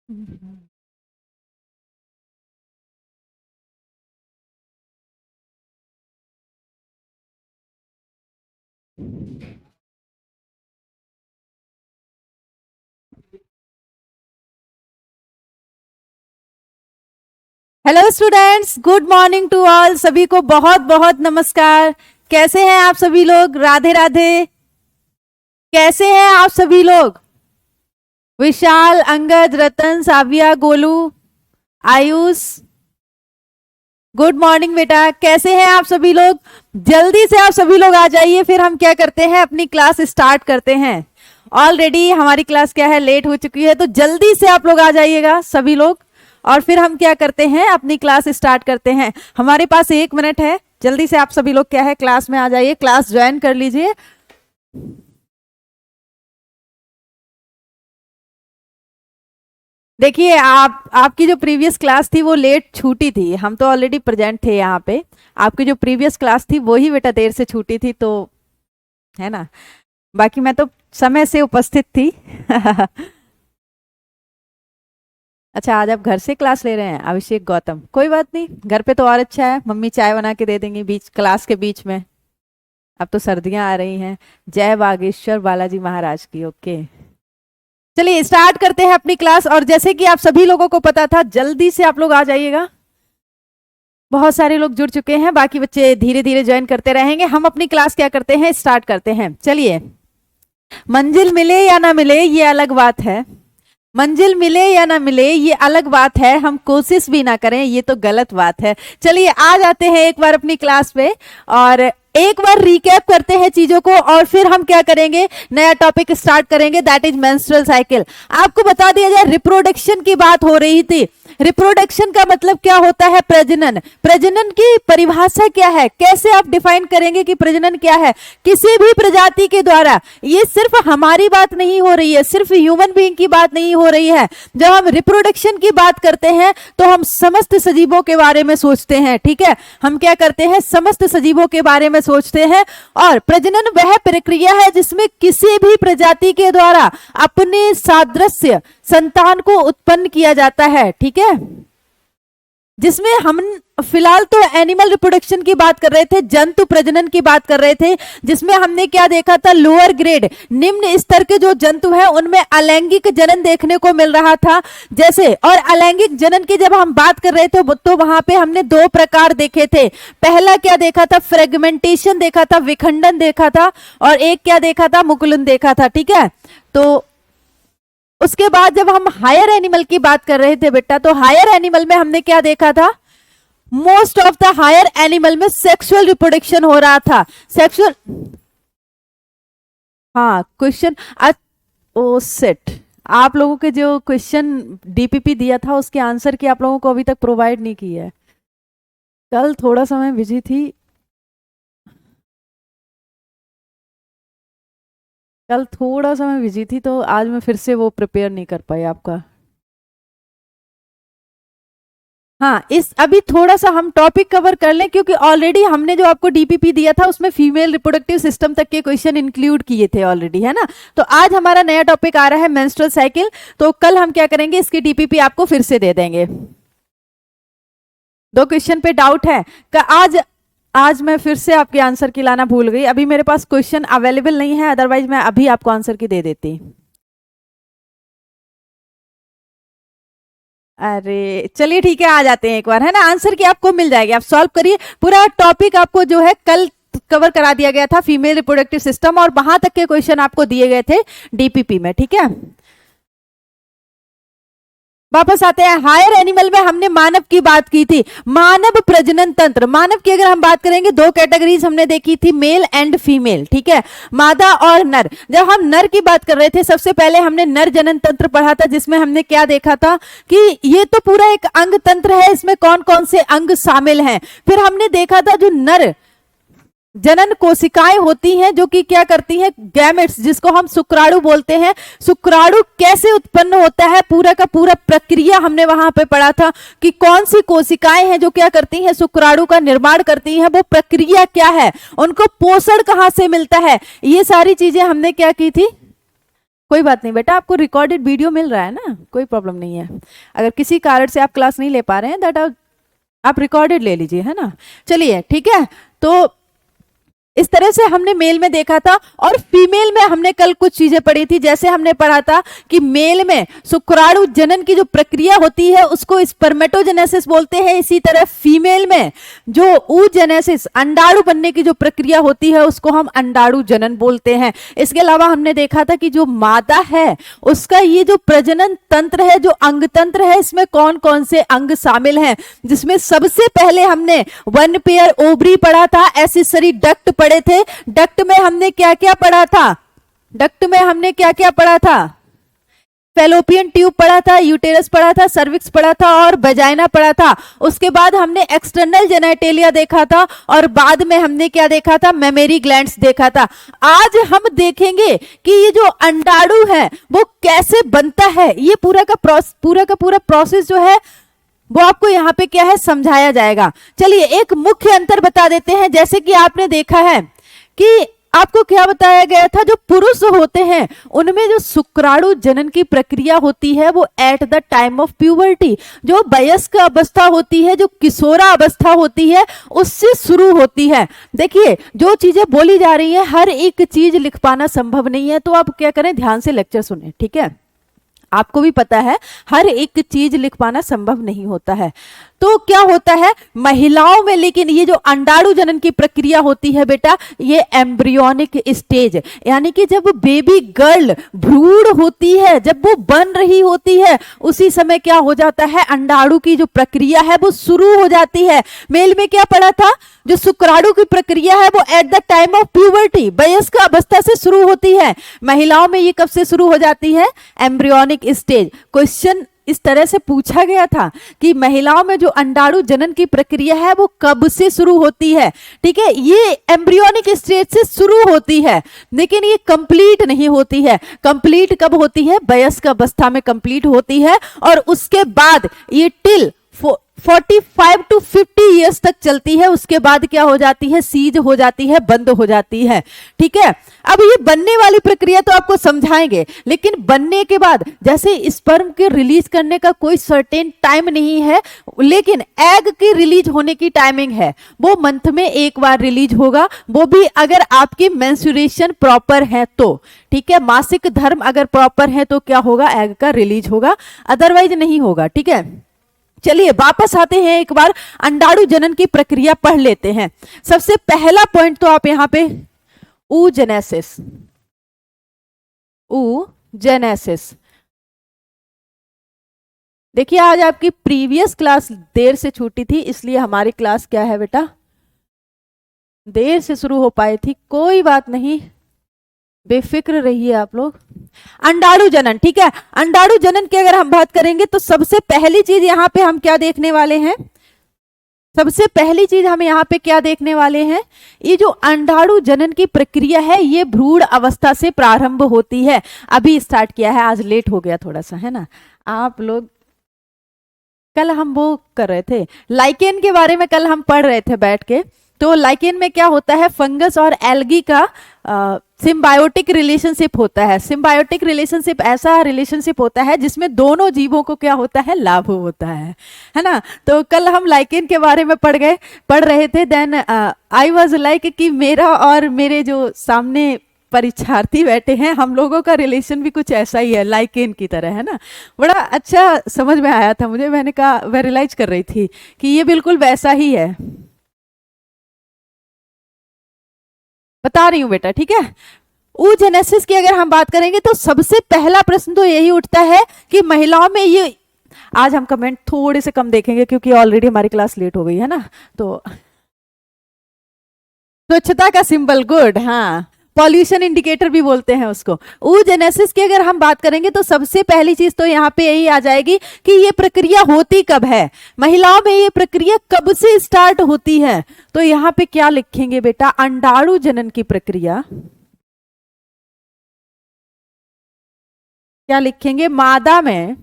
Hello students, good morning to all. सभी को बहुत बहुत नमस्कार। कैसे हैं आप सभी लोग? राधे राधे। कैसे हैं आप सभी लोग? विशाल, अंगद, रतन, साविया, गोलू, आयुष, गुड मॉर्निंग बेटा। कैसे हैं आप सभी लोग? जल्दी से आप सभी लोग आ जाइए, फिर हम क्या करते हैं, अपनी क्लास स्टार्ट करते हैं। ऑलरेडी हमारी क्लास क्या है, लेट हो चुकी है, तो जल्दी से आप लोग आ जाइएगा सभी लोग, और फिर हम क्या करते हैं, अपनी क्लास स्टार्ट करते हैं। हमारे पास 1 मिनट है, जल्दी से आप सभी लोग क्या है, क्लास में आ जाइए, क्लास ज्वाइन कर लीजिए। देखिए, आपकी जो प्रीवियस क्लास थी वो लेट छूटी थी, हम तो ऑलरेडी प्रेजेंट थे यहाँ पे। आपकी जो प्रीवियस क्लास थी वो ही बेटा देर से छूटी थी, तो है ना। बाकी मैं तो समय से उपस्थित थी। अच्छा, आज आप घर से क्लास ले रहे हैं अभिषेक गौतम? कोई बात नहीं, घर पे तो और अच्छा है, मम्मी चाय बना के दे देंगी बीच क्लास के बीच में। अब तो सर्दियां आ रही हैं। जय बागेश्वर बालाजी महाराज की। ओके, चलिए स्टार्ट करते हैं अपनी क्लास। और जैसे कि आप सभी लोगों को पता था, जल्दी से आप लोग आ जाइएगा। बहुत सारे लोग जुड़ चुके हैं, बाकी बच्चे धीरे धीरे ज्वाइन करते रहेंगे। हम अपनी क्लास क्या करते हैं, स्टार्ट करते हैं। चलिए, मंजिल मिले या ना मिले ये अलग बात है, मंजिल मिले या ना मिले ये अलग बात है, हम कोशिश भी ना करें ये तो गलत बात है। चलिए आ जाते हैं एक बार अपनी क्लास पे, और एक बार रिकैप करते हैं चीजों को, और फिर हम क्या करेंगे, नया टॉपिक स्टार्ट करेंगे, दैट इज मेंस्ट्रुअल साइकिल। आपको बता दिया जाए, रिप्रोडक्शन की बात हो रही थी। रिप्रोडक्शन का मतलब क्या होता है, प्रजनन। प्रजनन की परिभाषा क्या है, कैसे आप डिफाइन करेंगे कि प्रजनन क्या है किसी भी प्रजाति के द्वारा। ये सिर्फ हमारी बात नहीं हो रही है, सिर्फ ह्यूमन बीइंग की बात नहीं हो रही है। जब हम रिप्रोडक्शन की बात करते हैं तो हम समस्त सजीवों के बारे में सोचते हैं, ठीक है। हम क्या करते हैं, समस्त सजीवों के बारे में सोचते हैं। और प्रजनन वह प्रक्रिया है जिसमें किसी भी प्रजाति के द्वारा अपने सादृश्य संतान को उत्पन्न किया जाता है, ठीक है। जिसमें हम फिलहाल तो एनिमल रिप्रोडक्शन की बात कर रहे थे, जंतु प्रजनन की बात कर रहे थे, जिसमें हमने क्या देखा था, लोअर ग्रेड, निम्न स्तर के जो जंतु हैं उनमें अलैंगिक जनन देखने को मिल रहा था। जैसे, और अलैंगिक जनन की जब हम बात कर रहे थे तो वहां पे हमने 2 प्रकार देखे थे। पहला क्या देखा था, फ्रेगमेंटेशन देखा था, विखंडन देखा था, और एक क्या देखा था, मुकुलन देखा था, ठीक है। तो उसके बाद जब हम हायर एनिमल की बात कर रहे थे बेटा, तो हायर एनिमल में हमने क्या देखा था, most of the higher animal में सेक्सुअल रिप्रोडक्शन हो रहा था। सेक्सुअल, हाँ क्वेश्चन, ओ सेट, आप लोगों के जो क्वेश्चन डीपीपी दिया था उसके आंसर की आप लोगों को अभी तक प्रोवाइड नहीं की है। कल थोड़ा सा मैं बिजी थी, तो आज मैं फिर से वो प्रिपेयर नहीं कर पाई आपका। हाँ, इस अभी थोड़ा सा हम टॉपिक कवर कर लें, क्योंकि ऑलरेडी हमने जो आपको डीपीपी दिया था उसमें फीमेल रिप्रोडक्टिव सिस्टम तक के क्वेश्चन इंक्लूड किए थे ऑलरेडी, है ना। तो आज हमारा नया टॉपिक आ रहा है मेंस्ट्रुअल साइकिल। तो कल हम क्या करेंगे, इसकी डीपीपी आपको फिर से दे देंगे। 2 क्वेश्चन पे डाउट है का आज मैं फिर से आपके आंसर की लाना भूल गई। अभी मेरे पास क्वेश्चन अवेलेबल नहीं है, अदरवाइज मैं अभी आपको आंसर की दे देती। अरे चलिए ठीक है, आ जाते हैं एक बार, है ना। आंसर की आपको मिल जाएगी, आप सॉल्व करिए। पूरा टॉपिक आपको जो है कल कवर करा दिया गया था, फीमेल रिप्रोडक्टिव सिस्टम, और वहां तक के क्वेश्चन आपको दिए गए थे डीपीपी में, ठीक है। वापस आते हैं, हायर एनिमल में हमने मानव की बात की थी। मानव प्रजनन तंत्र, मानव की अगर हम बात करेंगे, 2 कैटेगरीज हमने देखी थी, मेल एंड फीमेल, ठीक है, मादा और नर। जब हम नर की बात कर रहे थे, सबसे पहले हमने नर जनन तंत्र पढ़ा था, जिसमें हमने क्या देखा था कि ये तो पूरा एक अंग तंत्र है, इसमें कौन कौन से अंग शामिल हैं। फिर हमने देखा था जो नर जनन कोशिकाएं होती हैं, जो कि क्या करती हैं, गैमेट्स, जिसको हम शुक्राणु बोलते हैं। शुक्राणु कैसे उत्पन्न होता है, पूरा का पूरा प्रक्रिया हमने वहां पे पढ़ा था कि कौन सी कोशिकाएं हैं जो क्या करती हैं, शुक्राणु का निर्माण करती हैं, वो प्रक्रिया क्या है, उनको पोषण कहां से मिलता है, ये सारी चीजें हमने क्या की थी, कोई बात नहीं बेटा, आपको रिकॉर्डेड वीडियो मिल रहा है ना, कोई प्रॉब्लम नहीं है। अगर किसी कारण से आप क्लास नहीं ले पा रहे हैं दैट आप रिकॉर्डेड ले लीजिए, है ना। चलिए ठीक है, तो इस तरह से हमने मेल में देखा था। और फीमेल में हमने कल कुछ चीजें पढ़ी थी, जैसे हमने पढ़ा था कि मेल में शुक्राणु जनन की जो प्रक्रिया होती है उसको स्पर्मेटोजेनेसिस बोलते हैं। इसी तरह फीमेल में जो oogenesis अंडाणु बनने की जो प्रक्रिया होती है उसको हम अंडाणु जनन बोलते हैं। इसके अलावा हमने देखा था कि जो मादा है उसका ये जो प्रजनन तंत्र है, जो अंग तंत्र है, इसमें कौन कौन से अंग शामिल हैं, जिसमें सबसे पहले हमने वन पेयर ओवरी पढ़ा था, एक्सेसरी डक्ट पढ़े थे। डक्ट में हमने क्या क्या पढ़ा था? डक्ट में हमने क्या क्या पढ़ा था? फेलोपियन ट्यूब पढ़ा था, यूटेरस पढ़ा था, सर्विक्स पढ़ा था और वजाइना पढ़ा था। उसके बाद हमने एक्सटर्नल जेनेटेलिया देखा था और बाद में हमने क्या देखा था? मेमोरी ग्लैंड्स देखा था। आज हम देखेंगे कि ये जो अंडाणु है वो कैसे बनता है। ये पूरा का पूरा प्रोसेस जो है वो आपको यहाँ पे क्या है समझाया जाएगा। चलिए एक मुख्य अंतर बता देते हैं। जैसे कि आपने देखा है कि आपको क्या बताया गया था, जो पुरुष होते हैं उनमें जो शुक्राणु जनन की प्रक्रिया होती है वो at the time of puberty, जो वयस्क अवस्था होती है, जो किशोरा अवस्था होती है, उससे शुरू होती है। देखिए जो चीजें बोली जा रही है हर एक चीज लिख पाना संभव नहीं है, तो आप क्या करें, ध्यान से लेक्चर सुने, ठीक है। आपको भी पता है हर एक चीज लिख पाना संभव नहीं होता है। तो क्या होता है महिलाओं में, लेकिन ये जो अंडाणु जनन की प्रक्रिया होती है बेटा, ये एम्ब्रियोनिक स्टेज, यानी कि जब बेबी गर्ल भ्रूण होती है, जब वो बन रही होती है, उसी समय क्या हो जाता है, अंडाणु की जो प्रक्रिया है वो शुरू हो जाती है। मेल में क्या पढ़ा था, जो शुक्राणु की प्रक्रिया है वो at the time of puberty, वयस्क अवस्था से शुरू होती है। महिलाओं में ये कब से शुरू हो जाती है? Embryonic stage. क्वेश्चन इस तरह से पूछा गया था कि महिलाओं में जो अंडाणु जनन की प्रक्रिया है वो कब से शुरू होती है। ठीक है, ये एम्ब्रियोनिक स्टेज से शुरू होती है, लेकिन ये कंप्लीट नहीं होती है। कंप्लीट कब होती है? वयस्क अवस्था में कंप्लीट होती है, और उसके बाद ये टिल 45 to 50 ईयर्स तक चलती है। उसके बाद क्या हो जाती है? सीज हो जाती है, बंद हो जाती है। ठीक है, अब ये बनने वाली प्रक्रिया तो आपको समझाएंगे, लेकिन बनने के बाद जैसे स्पर्म के रिलीज करने का कोई सर्टेन टाइम नहीं है, लेकिन एग की रिलीज होने की टाइमिंग है। वो मंथ में एक बार रिलीज होगा, वो भी अगर आपकी मेंस्ट्रुएशन प्रॉपर है तो। ठीक है, मासिक धर्म अगर प्रॉपर है तो क्या होगा? एग का रिलीज होगा, अदरवाइज नहीं होगा। ठीक है, चलिए वापस आते हैं, एक बार अंडाणु जनन की प्रक्रिया पढ़ लेते हैं। सबसे पहला पॉइंट तो आप यहां पे oogenesis, oogenesis। देखिए आज आपकी प्रीवियस क्लास देर से छूटी थी, इसलिए हमारी क्लास क्या है बेटा, देर से शुरू हो पाई थी। कोई बात नहीं, बेफिक्र रहिए आप लोग। अंडाणु जनन, ठीक है, अंडाणु जनन की अगर हम बात करेंगे तो सबसे पहली चीज यहां पे हम क्या देखने वाले हैं? सबसे पहली चीज हम यहाँ पे क्या देखने वाले हैं? ये जो अंडाणु जनन की प्रक्रिया है ये भ्रूण अवस्था से प्रारंभ होती है। अभी स्टार्ट किया है, आज लेट हो गया थोड़ा सा, है ना। आप लोग कल हम वो कर रहे थे, लाइकेन के बारे में कल हम पढ़ रहे थे बैठ के। तो लाइकेन में क्या होता है, फंगस और एल्गी का सिम्बायोटिक रिलेशनशिप होता है। सिम्बायोटिक रिलेशनशिप ऐसा रिलेशनशिप होता है जिसमें दोनों जीवों को क्या होता है, लाभ होता है ना। तो कल हम लाइकेन के बारे में पढ़ रहे थे। देन आई वाज लाइक कि मेरा और मेरे जो सामने परीक्षार्थी बैठे हैं, हम लोगों का रिलेशन भी कुछ ऐसा ही है, लाइकेन की तरह, है ना। बड़ा अच्छा समझ में आया था मुझे, मैंने कहा, मैं रियलाइज कर रही थी कि ये बिल्कुल वैसा ही है। बता रही हूं बेटा, ठीक है। oogenesis की अगर हम बात करेंगे तो सबसे पहला प्रश्न तो यही उठता है कि महिलाओं में ये, आज हम कमेंट थोड़े से कम देखेंगे क्योंकि ऑलरेडी हमारी क्लास लेट हो गई है ना। तो स्वच्छता का सिंबल, गुड, हाँ, पॉल्यूशन इंडिकेटर भी बोलते हैं उसको। oogenesis की अगर हम बात करेंगे तो सबसे पहली चीज तो यहाँ पे यही आ जाएगी कि ये प्रक्रिया होती कब है, महिलाओं में ये प्रक्रिया कब से स्टार्ट होती है। तो यहाँ पे क्या लिखेंगे बेटा, अंडाणु जनन की प्रक्रिया, क्या लिखेंगे, मादा में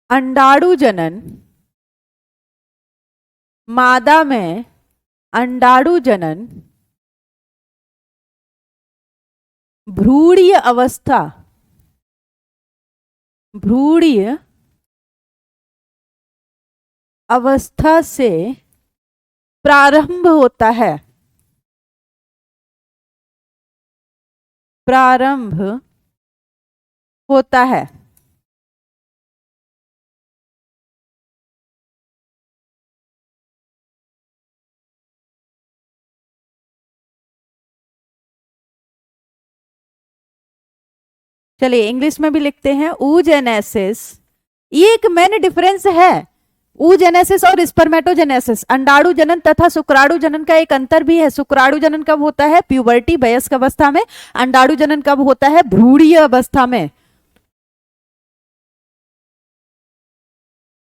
अंडाणु जनन, मादा में अंडाणु जनन भ्रूणीय अवस्था, भ्रूणीय अवस्था से प्रारंभ होता है, प्रारंभ होता है। चलिए इंग्लिश में भी लिखते हैं, oogenesis। ये एक मेन डिफरेंस है, oogenesis और स्पर्मेटोजेनेसिस, अंडाणु जनन तथा शुक्राणु जनन का एक अंतर भी है। शुक्राणु जनन कब होता है? प्यूबर्टी, वयस्क अवस्था में। अंडाणु जनन कब होता है? भ्रूणीय अवस्था में।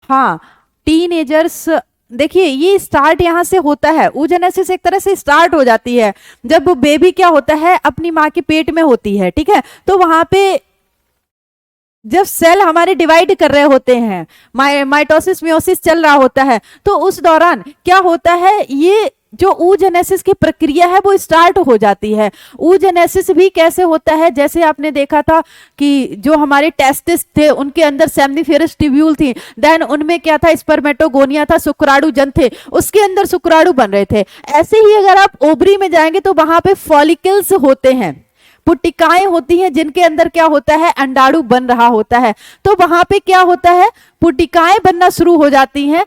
हाँ, टीनेजर्स, देखिए ये स्टार्ट यहां से होता है, oogenesis एक तरह से स्टार्ट हो जाती है जब बेबी क्या होता है, अपनी माँ के पेट में होती है, ठीक है। तो वहां पे जब सेल हमारे डिवाइड कर रहे होते हैं, माइटोसिस मियोसिस चल रहा होता है, तो उस दौरान क्या होता है, ये जो oogenesis की प्रक्रिया है वो स्टार्ट हो जाती है। oogenesis भी कैसे होता है, जैसे आपने देखा था कि जो हमारे टेस्टिस थे उनके अंदर सेमनीफेरस ट्यूब्यूल थी, देन उनमें क्या था, स्पर्मेटोगोनिया था, शुक्राणु जन थे, उसके अंदर शुक्राणु बन रहे थे। ऐसे ही अगर आप ओवरी में जाएंगे तो वहां पे फॉलिकल्स होते हैं, पुटिकाएं होती हैं जिनके अंदर क्या होता है, अंडाणु बन रहा होता है। तो वहां पे क्या होता है, पुटिकाएं बनना शुरू हो जाती हैं,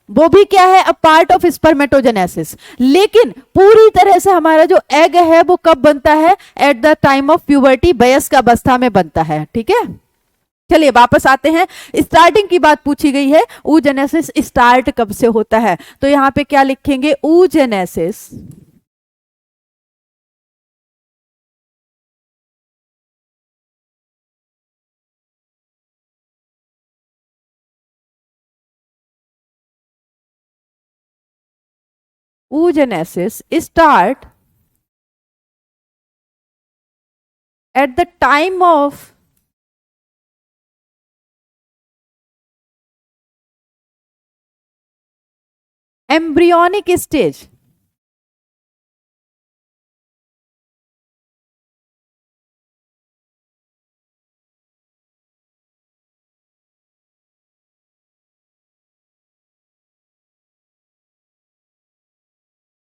वो भी क्या है, अ पार्ट ऑफ स्पर्मेटोजेनेसिस। लेकिन पूरी तरह से हमारा जो एग है वो कब बनता है, at the time of puberty, वयस्क अवस्था में बनता है, ठीक है। चलिए वापस आते हैं, स्टार्टिंग की बात पूछी गई है, oogenesis स्टार्ट कब से होता है, तो यहां पे क्या लिखेंगे, oogenesis oogenesis start at the time of embryonic stage।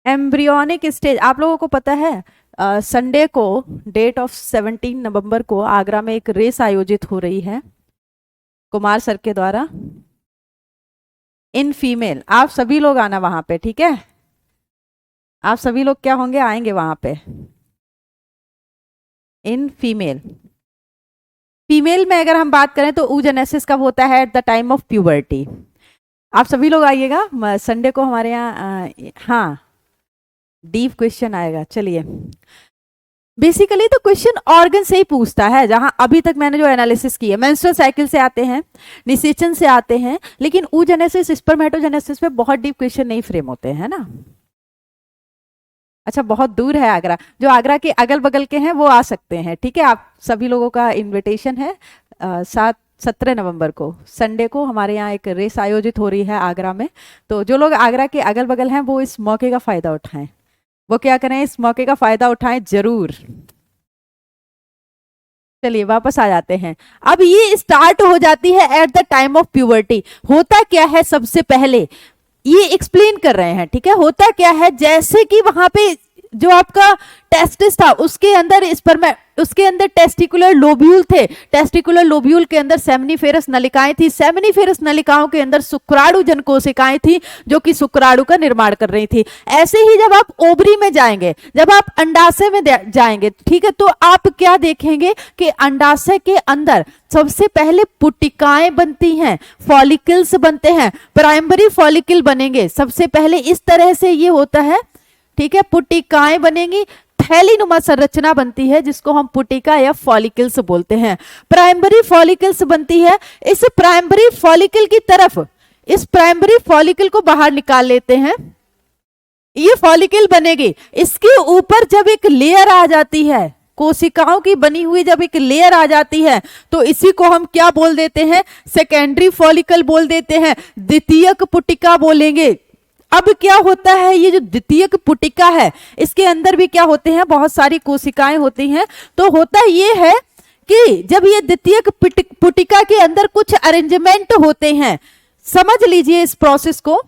Embryonic stage, आप लोगों को पता है संडे को डेट ऑफ 17 नवंबर को आगरा में एक रेस आयोजित हो रही है कुमार सर के द्वारा, इन फीमेल। आप सभी लोग आना वहां पे, ठीक है। आप सभी लोग क्या होंगे, आएंगे वहां पे, इन फीमेल। फीमेल में अगर हम बात करें तो oogenesis कब होता है, at the time of puberty. आप सभी लोग आइएगा संडे को हमारे यहाँ। हाँ, डीप क्वेश्चन आएगा। चलिए, बेसिकली तो क्वेश्चन ऑर्गन से ही पूछता है, जहां अभी तक मैंने जो एनालिसिस की है, मेंस्ट्रुअल साइकिल से आते हैं, निषेचन से आते हैं, लेकिन oogenesis स्पर्मेटोजेनेसिस पे बहुत डीप क्वेश्चन नहीं फ्रेम होते हैं ना। अच्छा, बहुत दूर है आगरा, जो आगरा के अगल बगल के हैं वो आ सकते हैं, ठीक है। आप सभी लोगों का इन्विटेशन है। 17 नवंबर को संडे को हमारे यहाँ एक रेस आयोजित हो रही है आगरा में, तो जो लोग आगरा के अगल बगल हैं वो इस मौके का फायदा उठाएं, वो क्या करें, इस मौके का फायदा उठाएं जरूर। चलिए वापस आ जाते हैं, अब ये स्टार्ट हो जाती है at the time of puberty. होता क्या है, सबसे पहले ये एक्सप्लेन कर रहे हैं, ठीक है। होता क्या है, जैसे कि वहां पे जो आपका टेस्टिस था उसके अंदर उसके अंदर टेस्टिकुलर लोब्यूल थे, टेस्टिकुलर लोब्यूल के अंदर सेमनीफेरस नलिकाएं थी, सेमनीफेरस नलिकाओं के अंदर शुक्राणु जन कोशिकाएं थी जो कि शुक्राणु का निर्माण कर रही थी। ऐसे ही जब आप ओवरी में जाएंगे, जब आप अंडाशय में जाएंगे, ठीक है, तो आप क्या देखेंगे कि अंडाशय के अंदर सबसे पहले पुटिकाएं बनती हैं, फॉलिकल्स बनते हैं, प्राइमरी फॉलिकल बनेंगे सबसे पहले, इस तरह से ये होता है, ठीक है। पुटिकाएं बनेंगी, थैलीनुमा संरचना बनती है जिसको हम पुटिका या फॉलिकल्स बोलते हैं, प्राइमरी फॉलिकल्स बनती है। इस प्राइमरी फॉलिकल की तरफ, इस प्राइमरी फॉलिकल को बाहर निकाल लेते हैं, ये फॉलिकल बनेगी। इसके ऊपर जब एक लेयर आ जाती है, कोशिकाओं की बनी हुई जब एक लेयर आ जाती है, तो इसी को हम क्या बोल देते हैं, सेकेंडरी फॉलिकल बोल देते हैं, द्वितीयक पुटिका बोलेंगे। अब क्या होता है, ये जो द्वितीयक पुटिका है इसके अंदर भी क्या होते हैं, बहुत सारी कोशिकाएं होती हैं। तो होता ये है कि जब ये द्वितीयक पुटिका के अंदर कुछ अरेंजमेंट होते हैं, समझ लीजिए इस प्रोसेस को,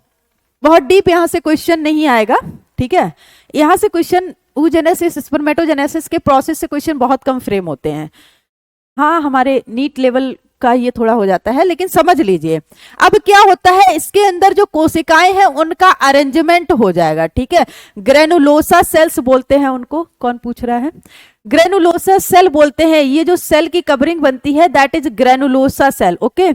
बहुत डीप यहां से क्वेश्चन नहीं आएगा, ठीक है। यहां से क्वेश्चन oogenesis स्पर्मेटोजेनेसिस के प्रोसेस से क्वेश्चन बहुत कम फ्रेम होते हैं। हाँ, हमारे नीट लेवल का ये थोड़ा हो जाता है, लेकिन समझ लीजिए। अब क्या होता है, इसके अंदर जो कोशिकाएं हैं उनका अरेंजमेंट हो जाएगा, ठीक है। ग्रेनुलोसा सेल्स बोलते हैं उनको, कौन पूछ रहा है, ग्रेनुलोसा सेल बोलते हैं। ये जो सेल की कवरिंग बनती है that is granulosa cell, okay.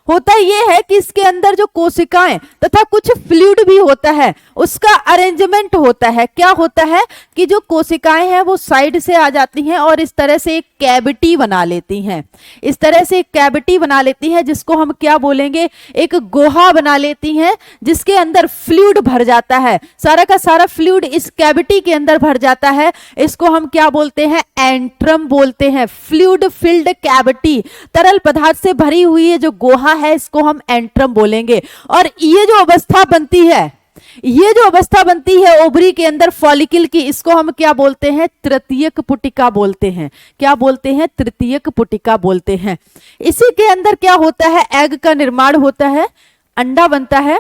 होता ये है कि इसके अंदर जो कोशिकाएं तथा कुछ फ्लूइड भी होता है उसका अरेंजमेंट होता है। क्या होता है कि जो कोशिकाएं हैं वो साइड से आ जाती हैं और इस तरह से एक कैविटी बना लेती हैं, इस तरह से एक कैविटी बना लेती हैं जिसको हम क्या बोलेंगे, एक गुहा बना लेती हैं, जिसके अंदर फ्लूइड भर जाता है, सारा का सारा फ्लूइड इस कैविटी के अंदर भर जाता है। इसको हम क्या बोलते हैं, एंट्रम बोलते हैं, फ्लूइड फिल्ड कैविटी। तरल पदार्थ से भरी हुई है जो गुहा है इसको हम एंट्रम बोलेंगे। और ये जो अवस्था बनती है, ये जो अवस्था बनती है ओवरी के अंदर फॉलिकल की, इसको हम क्या बोलते हैं, तृतीयक पुटिका बोलते हैं। क्या बोलते हैं, तृतीयक पुटिका बोलते हैं। इसी के अंदर क्या होता है, एग का निर्माण होता है, अंडा बनता है।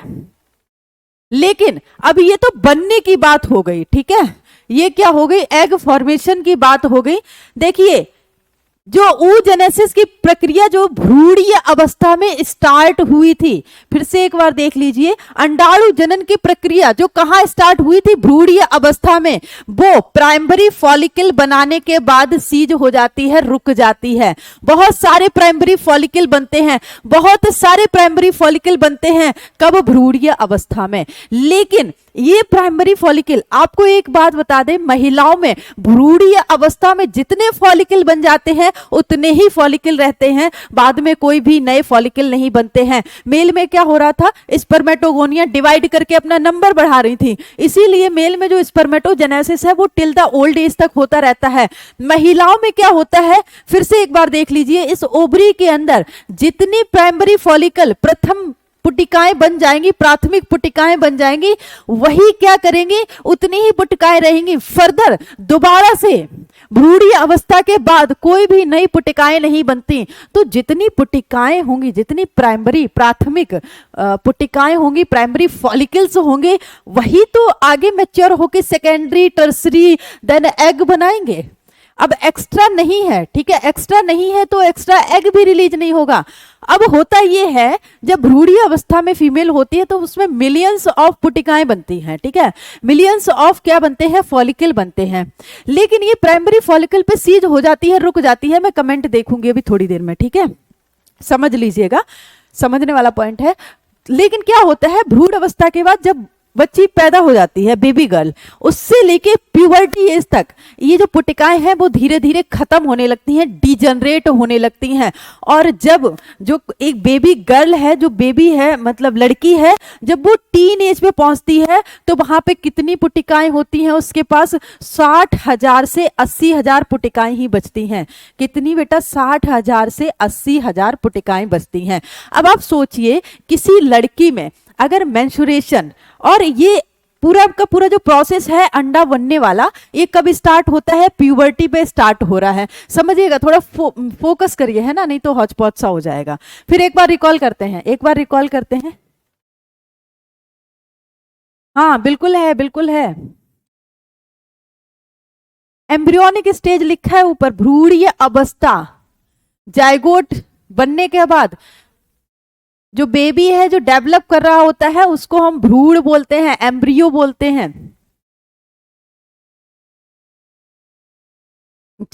लेकिन अब ये तो बनने की बात हो गई, ठीक है, ये क्या हो गई, एग फॉर्मेशन की बात हो गई। देखिए जो oogenesis की प्रक्रिया जो भ्रूणीय अवस्था में स्टार्ट हुई थी, फिर से एक बार देख लीजिए, अंडाणु जनन की प्रक्रिया जो कहां स्टार्ट हुई थी, भ्रूणीय अवस्था में, वो प्राइमरी फॉलिकल बनाने के बाद सीज हो जाती है, रुक जाती है। बहुत सारे प्राइमरी फॉलिकल बनते हैं, बहुत सारे प्राइमरी फॉलिकल बनते हैं, कब, भ्रूणीय अवस्था में। लेकिन ये प्राइमरी फॉलिकल, आपको एक बात बता दें, महिलाओं में भ्रूणीय अवस्था में जितने फॉलिकल बन जाते हैं उतने ही फॉलिकल रहते हैं, बाद में कोई भी नए फॉलिकल नहीं बनते हैं। मेल में क्या हो रहा था, स्पर्मेटोगोनिया डिवाइड करके अपना नंबर बढ़ा रही थी, इसीलिए मेल में जो स्पर्मेटोजेनेसिस है वो टिल द ओल्ड एज तक होता रहता है। महिलाओं में क्या होता है, फिर से एक बार देख लीजिए, इस ओवरी के अंदर जितनी प्राइमरी फॉलिकल प्रथम पुटिकाएं बन जाएंगी, प्राथमिक पुटिकाएं बन जाएंगी, वही क्या करेंगे, उतनी ही पुटिकाएं रहेंगी। फर्दर दोबारा से भ्रूणीय अवस्था के बाद कोई भी नई पुटिकाएं नहीं बनती। तो जितनी पुटिकाएं होंगी, जितनी प्राइमरी प्राथमिक पुटिकाएं होंगी, प्राइमरी फॉलिकल्स होंगे, वही तो आगे मैच्योर होकर सेकेंडरी, टर्सरी, देन एग बनाएंगे। अब एक्स्ट्रा नहीं है, ठीक है, एक्स्ट्रा नहीं है तो एक्स्ट्रा एग भी रिलीज नहीं होगा। अब होता यह है, जब भ्रूणीय अवस्था में फीमेल होती है तो उसमें मिलियंस ऑफ पुटिकाएं बनती हैं, ठीक है, मिलियंस ऑफ क्या बनते हैं, फॉलिकल बनते हैं। लेकिन ये प्राइमरी फॉलिकल पे सीज हो जाती है, रुक जाती है। मैं कमेंट देखूंगी अभी थोड़ी देर में, ठीक है, समझ लीजिएगा, समझने वाला पॉइंट है। लेकिन क्या होता है, भ्रूण अवस्था के बाद जब बच्ची पैदा हो जाती है, बेबी गर्ल, उससे लेके प्यूबर्टी एज तक ये जो पुटिकाएं हैं वो धीरे धीरे खत्म होने लगती हैं, डिजनरेट होने लगती हैं। और जब जो एक बेबी गर्ल है, जो बेबी है मतलब लड़की है, जब वो टीन एज पे पहुंचती है तो वहां पे कितनी पुटिकाएं होती हैं उसके पास, 60,000 से 80,000 पुटिकाएं ही बचती हैं। कितनी बेटा, 60,000 से 80,000 पुटिकाएं बचती हैं। अब आप सोचिए, किसी लड़की में अगर मेंस्ट्रुएशन और ये पूरा का पूरा जो प्रोसेस है अंडा बनने वाला, ये कब स्टार्ट होता है, प्यूबर्टी पे स्टार्ट हो रहा है। समझिएगा, थोड़ा फोकस करिए, है ना, नहीं तो हौच पौच सा हो जाएगा। फिर एक बार रिकॉल करते हैं, एक बार रिकॉल करते हैं। हाँ बिल्कुल है, बिल्कुल है। एम्ब्रियोनिक स्टेज लिखा है ऊपर, भ्रूणीय अवस्था, जायगोट बनने के बाद जो बेबी है जो डेवलप कर रहा होता है उसको हम भ्रूण बोलते हैं, एम्ब्रियो बोलते हैं।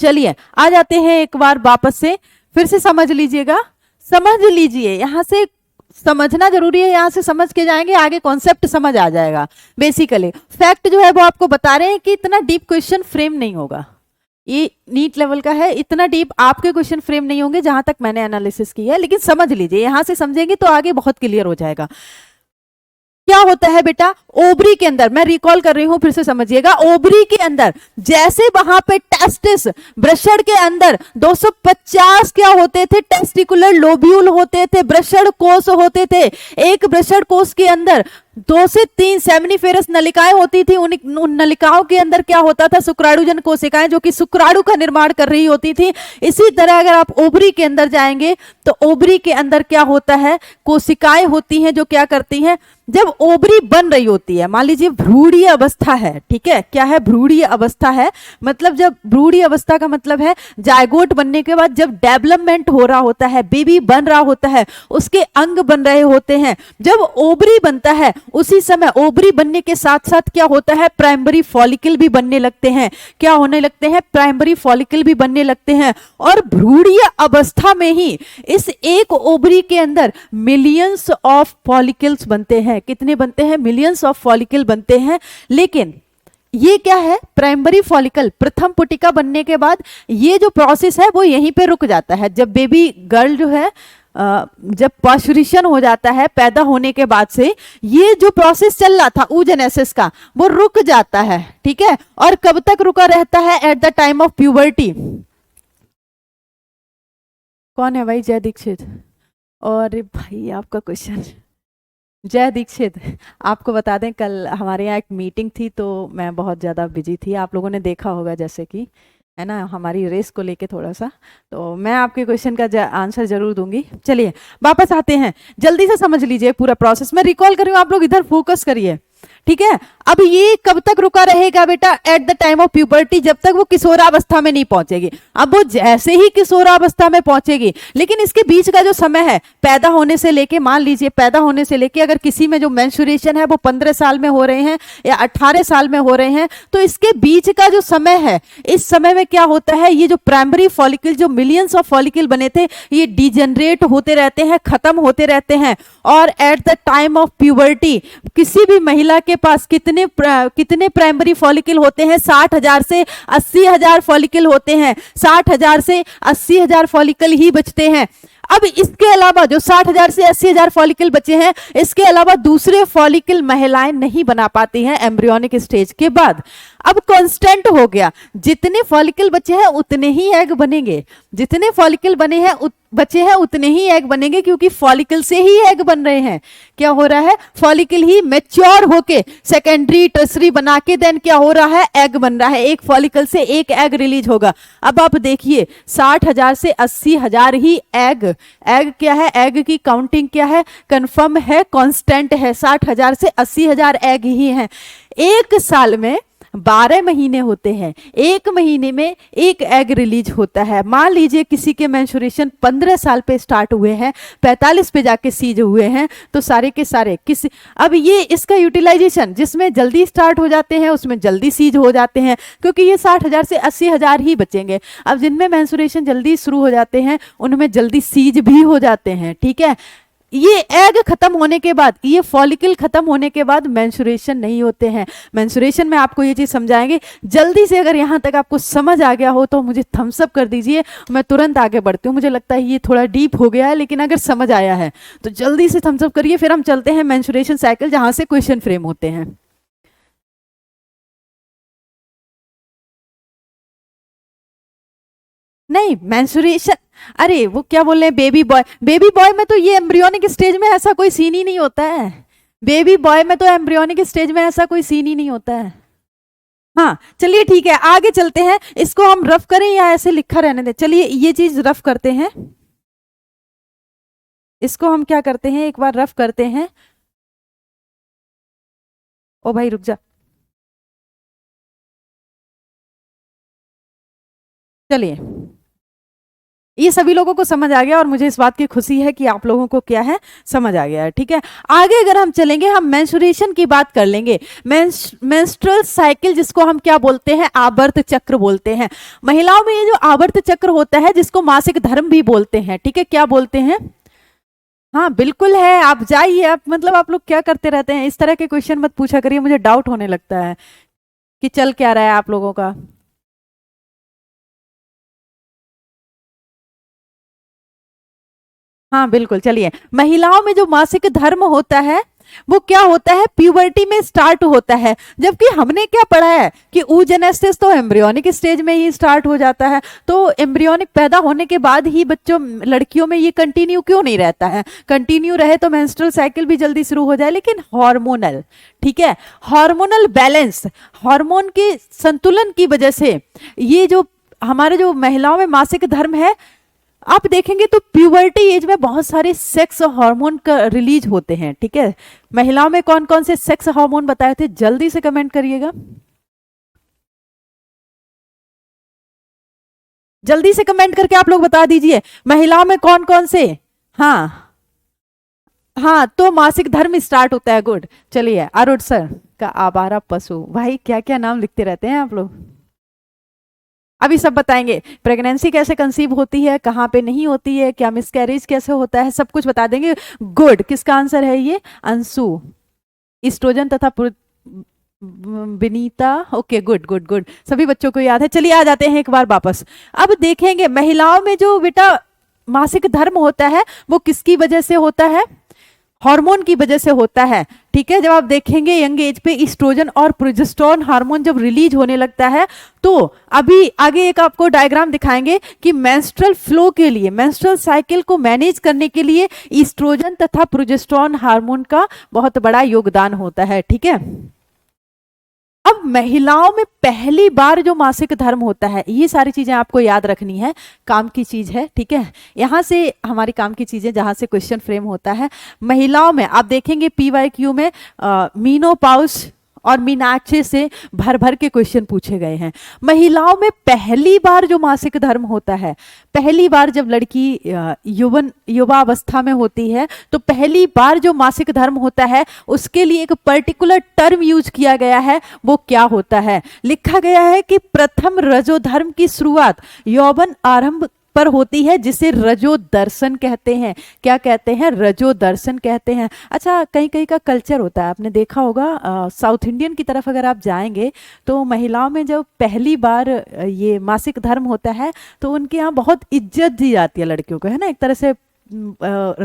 चलिए आ जाते हैं एक बार वापस से, फिर से समझ लीजिएगा, समझ लीजिए, यहां से समझना जरूरी है, यहां से समझ के जाएंगे आगे कॉन्सेप्ट समझ आ जाएगा। बेसिकली फैक्ट जो है वो आपको बता रहे हैं कि इतना डीप क्वेश्चन फ्रेम नहीं होगा, ये नीट लेवल का है, इतना डीप आपके क्वेश्चन फ्रेम नहीं होंगे जहां तक मैंने एनालिसिस किया है। लेकिन समझ लीजिए, यहां से समझेंगे तो आगे बहुत क्लियर हो जाएगा। क्या होता है बेटा, ओवरी के अंदर, मैं रिकॉल कर रही हूं, फिर से समझिएगा, ओवरी के अंदर जैसे वहां पे टेस्टिस, वृषण के अंदर 250 क्या होते थे, टेस्टिकुलर लोब्यूल होते थे, वृषण कोष होते थे। एक वृषण कोष के अंदर 2 से 3 सेमिनिफेरस नलिकाएं होती थी। उन नलिकाओं के अंदर क्या होता था, शुक्राणुजन कोशिकाएं जो कि शुक्राणु का निर्माण कर रही होती थी। इसी तरह अगर आप ओवरी के अंदर जाएंगे तो ओवरी के अंदर क्या होता है, कोशिकाएं होती हैं जो क्या करती हैं, जब ओवरी बन रही होती है, मान लीजिए भ्रूणीय अवस्था है, ठीक है, क्या है, भ्रूणीय अवस्था है, मतलब जब भ्रूणीय अवस्था का मतलब है जायगोट बनने के बाद जब डेवलपमेंट हो रहा होता है, बेबी बन रहा होता है, उसके अंग बन रहे होते हैं, जब ओवरी बनता है उसी समय ओवरी बनने के साथ साथ क्या होता है, प्राइमरी फॉलिकल भी बनने लगते हैं। क्या होने लगते हैं, प्राइमरी फॉलिकल भी बनने लगते हैं। और भ्रूणीय अवस्था में ही इस एक ओवरी के अंदर मिलियंस ऑफ फॉलिकल्स बनते हैं। कितने बनते हैं, मिलियंस ऑफ फॉलिकल बनते हैं। लेकिन ये क्या है, प्राइमरी फॉलिकल प्रथम पुटिका बनने के बाद ये जो प्रोसेस है वो यहीं पे रुक जाता है। जब बेबी गर्ल जो है जब पाश्चुरेशन हो जाता है पैदा होने के बाद से, ये जो प्रोसेस चल रहा था oogenesis का वो रुक जाता है, ठीक है। और कब तक रुका रहता है, at the time of puberty. कौन है भाई, जय दीक्षित। और भाई आपका क्वेश्चन, जय दीक्षित, आपको बता दें कल हमारे यहाँ एक मीटिंग थी तो मैं बहुत ज़्यादा बिजी थी, आप लोगों ने देखा होगा जैसे कि, है ना, हमारी रेस को लेके थोड़ा सा, तो मैं आपके क्वेश्चन का आंसर जरूर दूंगी। चलिए वापस आते हैं, जल्दी से समझ लीजिए पूरा प्रोसेस, मैं रिकॉल कर रही हूँ, आप लोग इधर फोकस करिए, ठीक है। अब ये कब तक रुका रहेगा बेटा, at the time of puberty, जब तक वो किशोरावस्था में नहीं पहुंचेगी। अब वो जैसे ही किशोरावस्था में पहुंचेगी, लेकिन इसके बीच का जो समय है पैदा होने से लेके, मान लीजिए पैदा होने से लेके अगर किसी में जो मेंस्ट्रुएशन है वो 15 साल में हो रहे हैं या 18 साल में हो रहे हैं, तो इसके बीच का जो समय है, इस समय में क्या होता है, ये जो प्राइमरी फॉलिकल, जो मिलियंस ऑफ फॉलिकल बने थे, ये डिजेनरेट होते रहते हैं, खत्म होते रहते हैं। और at the time of puberty किसी भी महिला के पास कितने प्राइमरी फॉलिकल होते हैं, 60,000 से 80,000 फॉलिकल होते हैं, 60,000 से 80,000 फॉलिकल ही बचते हैं। अब इसके अलावा जो 60,000 से 80,000 फॉलिकल बचे हैं, इसके अलावा दूसरे फॉलिकल महिलाएं नहीं बना पाती हैं एम्ब्रियोनिक स्टेज के बाद। अब कांस्टेंट हो गया, जितने फॉलिकल बचे हैं उतने ही एग बनेंगे, जितने फॉलिकल बचे हैं उतने ही एग बनेंगे, क्योंकि फॉलिकल से ही एग बन रहे हैं। क्या हो रहा है, फॉलिकल ही मैच्योर होके सेकेंडरी टर्सरी बना के देन क्या हो रहा है, एग बन रहा है। एक फॉलिकल से एक एग रिलीज होगा। अब आप देखिए 60,000 से 80,000 ही एग क्या है, एग की काउंटिंग क्या है, कंफर्म है, कांस्टेंट है, 60,000 से 80,000 एग ही हैं। एक साल में 12 महीने होते हैं, एक महीने में एक एग रिलीज होता है। मान लीजिए किसी के मेंस्ट्रुएशन 15 साल पे स्टार्ट हुए हैं, 45 पे जाके सीज हुए हैं, तो सारे के सारे अब ये इसका यूटिलाइजेशन जिसमें जल्दी स्टार्ट हो जाते हैं उसमें जल्दी सीज हो जाते हैं, क्योंकि ये 60,000 से 80,000 ही बचेंगे। अब जिनमें मेंस्ट्रुएशन जल्दी शुरू हो जाते हैं उनमें जल्दी सीज भी हो जाते हैं, ठीक है। ये एग खत्म होने के बाद, ये फॉलिकल खत्म होने के बाद मेंस्ट्रुएशन नहीं होते हैं। मेंस्ट्रुएशन में आपको ये चीज समझाएंगे जल्दी से। अगर यहां तक आपको समझ आ गया हो तो मुझे थम्स अप कर दीजिए, मैं तुरंत आगे बढ़ती हूँ। मुझे लगता है ये थोड़ा डीप हो गया है, लेकिन अगर समझ आया है तो जल्दी से थम्स अप करिए। फिर हम चलते हैं मेंस्ट्रुएशन साइकिल, जहां से क्वेश्चन फ्रेम होते हैं। नहीं, मेंस्ट्रुएशन, अरे वो क्या बोल रहे हैं, बेबी बॉय में तो ये एम्ब्रियोनिक स्टेज में ऐसा कोई सीन ही नहीं होता है। बेबी बॉय में तो एम्ब्रियोनिक स्टेज में ऐसा कोई सीन ही नहीं होता है। हाँ चलिए ठीक है, आगे चलते हैं। इसको हम रफ करें या ऐसे लिखा रहने दें, चलिए ये चीज रफ करते हैं। इसको हम क्या करते हैं, एक बार रफ करते हैं। ओ भाई रुक जा, चलिए ये सभी लोगों को समझ आ गया और मुझे इस बात की खुशी है कि आप लोगों को क्या है, समझ आ गया है, ठीक है। आगे अगर हम चलेंगे, हम मेंस्ट्रुएशन की बात कर लेंगे। मेंस्ट्रुअल साइकिल जिसको हम क्या बोलते हैं, आवर्त चक्र बोलते हैं। महिलाओं में ये जो आवर्त चक्र होता है जिसको मासिक धर्म भी बोलते हैं, ठीक है, क्या बोलते हैं, हाँ बिल्कुल है। आप जाइए, आप मतलब आप लोग क्या करते रहते हैं, इस तरह के क्वेश्चन मत पूछा करिए, मुझे डाउट होने लगता है कि चल क्या रहा है आप लोगों का। हाँ बिल्कुल, चलिए महिलाओं में जो मासिक धर्म होता है वो क्या होता है, प्यूबर्टी में स्टार्ट होता है। जबकि हमने क्या पढ़ा है कि oogenesis तो एम्ब्रियोनिक स्टेज में ही स्टार्ट हो जाता है। तो एम्ब्रियोनिक पैदा होने के बाद ही बच्चों लड़कियों में ये कंटिन्यू क्यों नहीं रहता है? कंटिन्यू रहे तो मेंस्ट्रुअल साइकिल भी जल्दी शुरू हो जाए, लेकिन हार्मोनल, ठीक है, हार्मोनल बैलेंस, हार्मोन के संतुलन की वजह से ये जो हमारे जो महिलाओं में मासिक धर्म है, आप देखेंगे तो प्यूबर्टी एज में बहुत सारे सेक्स हार्मोन का रिलीज होते हैं। ठीक है, महिलाओं में कौन कौन से सेक्स हार्मोन बताए थे, जल्दी से कमेंट करिएगा, जल्दी से कमेंट करके आप लोग बता दीजिए महिलाओं में कौन कौन से। हाँ हाँ, तो मासिक धर्म स्टार्ट होता है। गुड, चलिए अरुण सर का आवारा पशु, भाई क्या क्या नाम लिखते रहते हैं आप लोग। अभी सब बताएंगे, प्रेगनेंसी कैसे कंसीव होती है, कहाँ पे नहीं होती है, क्या मिसकैरेज कैसे होता है, सब कुछ बता देंगे। गुड, किसका आंसर है ये, अंशु, ईस्ट्रोजन तथा Vinita, okay good good good, सभी बच्चों को याद है। चलिए आ जाते हैं एक बार वापस। अब देखेंगे महिलाओं में जो बेटा मासिक धर्म होता है वो किसकी वजह से होता है, हार्मोन की वजह से होता है। ठीक है, जब आप देखेंगे यंग एज पे ईस्ट्रोजन और प्रोजेस्टेरोन हार्मोन जब रिलीज होने लगता है, तो अभी आगे एक आपको डायग्राम दिखाएंगे कि मेंस्ट्रुअल फ्लो के लिए, मेंस्ट्रुअल साइकिल को मैनेज करने के लिए ईस्ट्रोजन तथा प्रोजेस्टेरोन हार्मोन का बहुत बड़ा योगदान होता है। ठीक है, अब महिलाओं में पहली बार जो मासिक धर्म होता है, ये सारी चीजें आपको याद रखनी है, काम की चीज है। ठीक है, यहां से हमारी काम की चीजें जहां से क्वेश्चन फ्रेम होता है। महिलाओं में आप देखेंगे पीवाईक्यू में मीनोपाउस और मीनाक्षी से भर भर के क्वेश्चन पूछे गए हैं। महिलाओं में पहली बार जो मासिक धर्म होता है, पहली बार जब लड़की युवावस्था में होती है, तो पहली बार जो मासिक धर्म होता है उसके लिए एक पर्टिकुलर टर्म यूज किया गया है। वो क्या होता है, लिखा गया है कि प्रथम रजोधर्म की शुरुआत यौवन आरंभ पर होती है, जिसे रजो दर्शन कहते हैं। क्या कहते हैं, रजो दर्शन कहते हैं। अच्छा, कहीं कहीं का कल्चर होता है, आपने देखा होगा साउथ इंडियन की तरफ अगर आप जाएंगे तो महिलाओं में जब पहली बार ये मासिक धर्म होता है तो उनके यहाँ बहुत इज्जत दी जाती है लड़कियों को, है ना, एक तरह से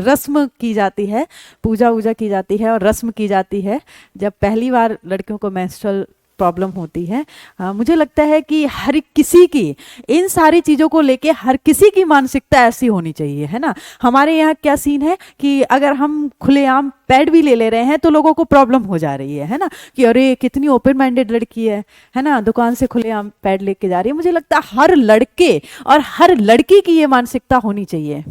रस्म की जाती है, पूजा वूजा की जाती है और रस्म की जाती है जब पहली बार लड़कियों को मेंस्ट्रुअल प्रॉब्लम होती है। मुझे लगता है कि हर किसी की इन सारी चीज़ों को लेके हर किसी की मानसिकता ऐसी होनी चाहिए, है ना। हमारे यहाँ क्या सीन है कि अगर हम खुलेआम पैड भी ले रहे हैं तो लोगों को प्रॉब्लम हो जा रही है ना, कि अरे कितनी ओपन माइंडेड लड़की है ना, दुकान से खुलेआम पैड लेके जा रही है। मुझे लगता है हर लड़के और हर लड़की की ये मानसिकता होनी चाहिए,